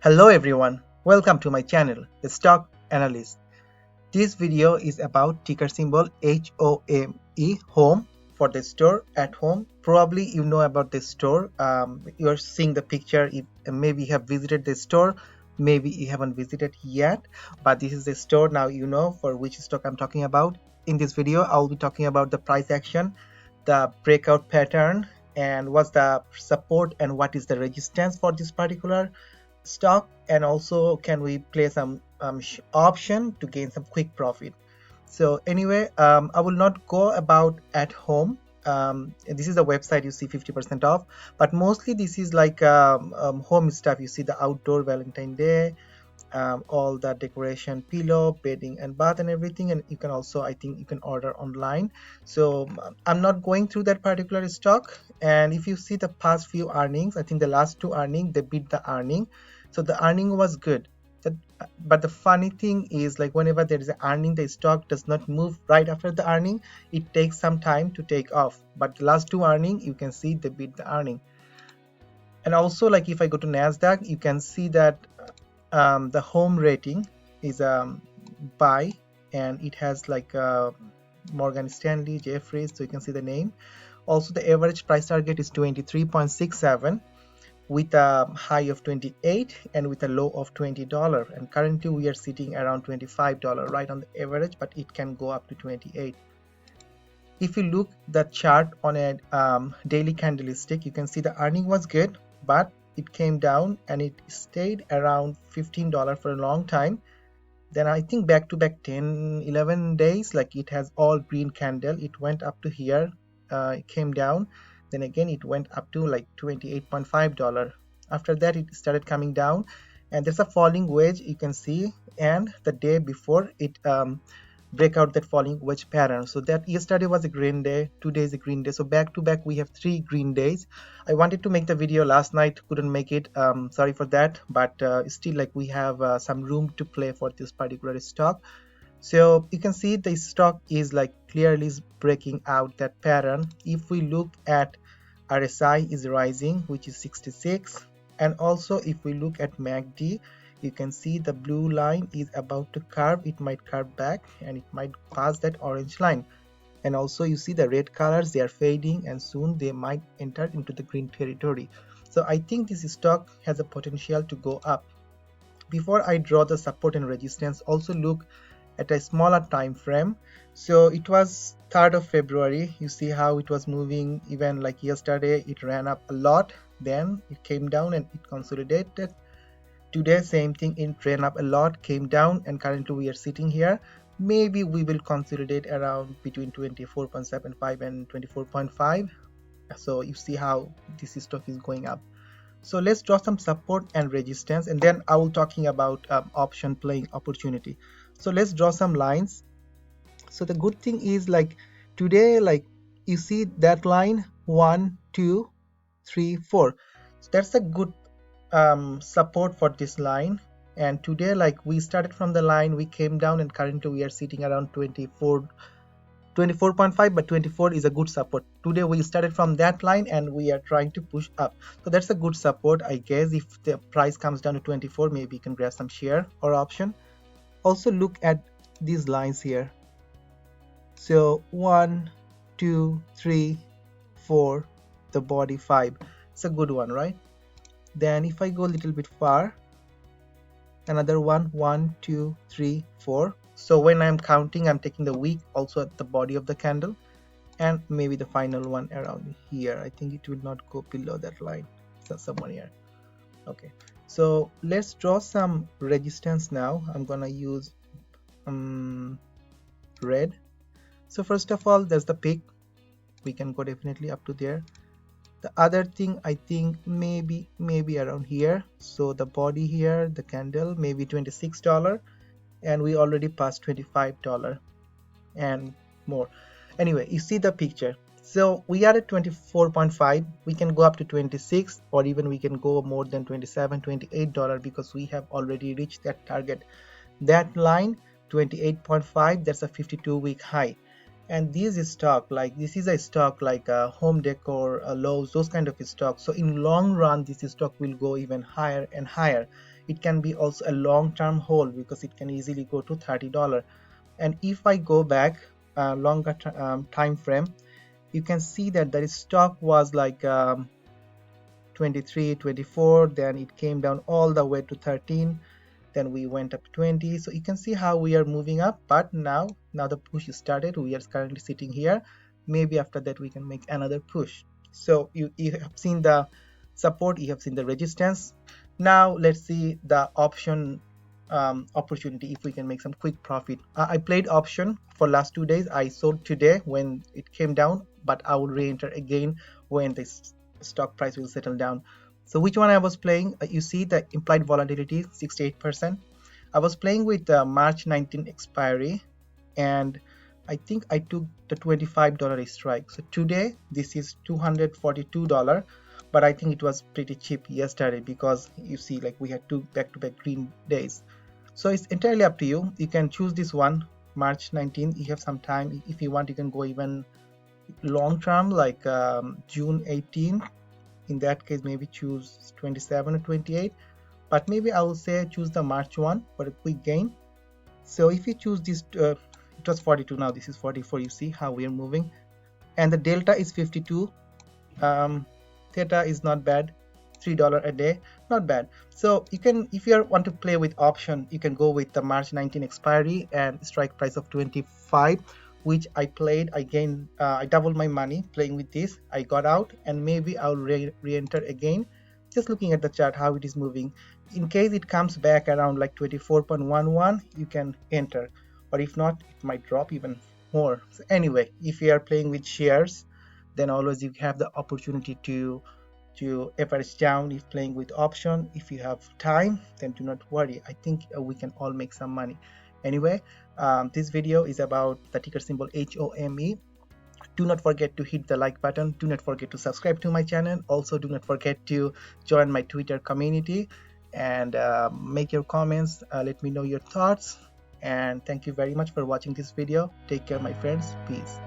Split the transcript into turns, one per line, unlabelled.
Hello everyone, welcome to my channel, The Stock Analyst. This video is about ticker symbol HOME, home, for the store at home. Probably you know about this store. You're seeing the picture. Maybe you have visited the store, maybe you haven't visited yet, but this is the store. Now you know for which stock I'm talking about. In this video, I'll be talking about the price action, the breakout pattern, and what's the support and what is the resistance for this particular stock, and also can we play some option to gain some quick profit. So anyway, I will not go about at home. This is a website you see 50% off, but mostly this is like home stuff. You see the outdoor Valentine Day, all the decoration, pillow, bedding and bath and everything, and you can also, I think you can order online. So I'm not going through that particular stock. And if you see the past few earnings, I think the last two earnings they beat the earning, so the earning was good. But the funny thing is, like, whenever there is an earning, the stock does not move right after the earning. It takes some time to take off, but the last two earning you can see they beat the earning. And also, like, if I go to Nasdaq, you can see that the home rating is buy, and it has like Morgan Stanley, Jeffries, so you can see the name. Also, the average price target is 23.67 with a high of 28 and with a low of $20, and currently we are sitting around $25 right on the average, but it can go up to 28. If you look the chart on a daily candlestick, you can see the earning was good, but it came down and it stayed around $15 for a long time. Then I think back to back 10-11 days, like, it has all green candle. It went up to here, it came down, then again it went up to like $28.5. After that it started coming down, and there's a falling wedge you can see, and the day before it break out that falling wedge pattern. So that yesterday was a green day, today is a green day, so back to back we have 3 green days. I wanted to make the video last night, couldn't make it, sorry for that, but still, like, we have some room to play for this particular stock. So you can see the stock is like clearly breaking out that pattern. If we look at RSI is rising, which is 66, and also if we look at MACD, you can see the blue line is about to curve. It might curve back and it might pass that orange line, and also you see the red colors, they are fading, and soon they might enter into the green territory. So I think this stock has a potential to go up. Before I draw the support and resistance, also look at a smaller time frame. So it was 3rd of February. You see how it was moving. Even like yesterday it ran up a lot, then it came down and it consolidated. Today same thing, it ran up a lot, came down, and currently we are sitting here. Maybe we will consolidate around between 24.75 and 24.5. so you see how this stock is going up. So let's draw some support and resistance, and then I will talking about option playing opportunity. So let's draw some lines. So the good thing is, like, today, like, you see that line 1 2 3 4, so that's a good support for this line. And today, like, we started from the line, we came down, and currently we are sitting around 24.5, but 24 is a good support. Today we started from that line and we are trying to push up, so that's a good support. I guess if the price comes down to 24, maybe you can grab some share or option. Also look at these lines here. So 1 2 3 4, the body 5, it's a good one, right? Then if I go a little bit far, another 1 2 3 4. So when I'm counting, I'm taking the wick also at the body of the candle, and maybe the final one around here. I think it will not go below that line, so somewhere here. Okay, so let's draw some resistance now. I'm gonna use red. So first of all, there's the peak, we can go definitely up to there. The other thing, I think maybe around here. So the body here, the candle, maybe $26, and we already passed $25 and more. Anyway, you see the picture. So we are at 24.5, we can go up to 26, or even we can go more than 27 $28, because we have already reached that target. That line 28.5, that's a 52-week high. And this is stock, like, this is a stock like home decor, Lowe's, those kind of stock. So in long run, this stock will go even higher and higher. It can be also a long-term hold because it can easily go to $30. And if I go back longer time frame, you can see that the stock was like 23, 24, then it came down all the way to 13, then we went up 20. So you can see how we are moving up, but now the push started. We are currently sitting here. Maybe after that we can make another push. So you have seen the support, you have seen the resistance. Now let's see the option opportunity, if we can make some quick profit. I played option for last 2 days. I sold today when it came down, but I will re-enter again when the stock price will settle down. So which one I was playing? You see the implied volatility 68%. I was playing with the March 19 expiry, and I think I took the $25 strike. So today this is $242, but I think it was pretty cheap yesterday because you see like we had two back-to-back green days. So it's entirely up to you. You can choose this one, March 19th. You have some time. If you want, you can go even long term, like June 18th. In that case, maybe choose 27 or 28. But maybe I will say choose the March one for a quick gain. So if you choose this, it was 42. Now this is 44. You see how we are moving, and the delta is 52. Theta is not bad. $3 a day, not bad. So you can, if you want to play with option, you can go with the March 19 expiry and strike price of 25, which I played. Again, I doubled my money playing with this. I got out, and maybe I'll re-enter again, just looking at the chart how it is moving. In case it comes back around like 24.11, you can enter, or if not, it might drop even more. So anyway, if you are playing with shares, then always you have the opportunity to average down if playing with option. If you have time, then do not worry. I think we can all make some money. Anyway, this video is about the ticker symbol HOME. Do not forget to hit the like button. Do not forget to subscribe to my channel. Also, do not forget to join my Twitter community and make your comments. Let me know your thoughts. And thank you very much for watching this video. Take care, my friends. Peace.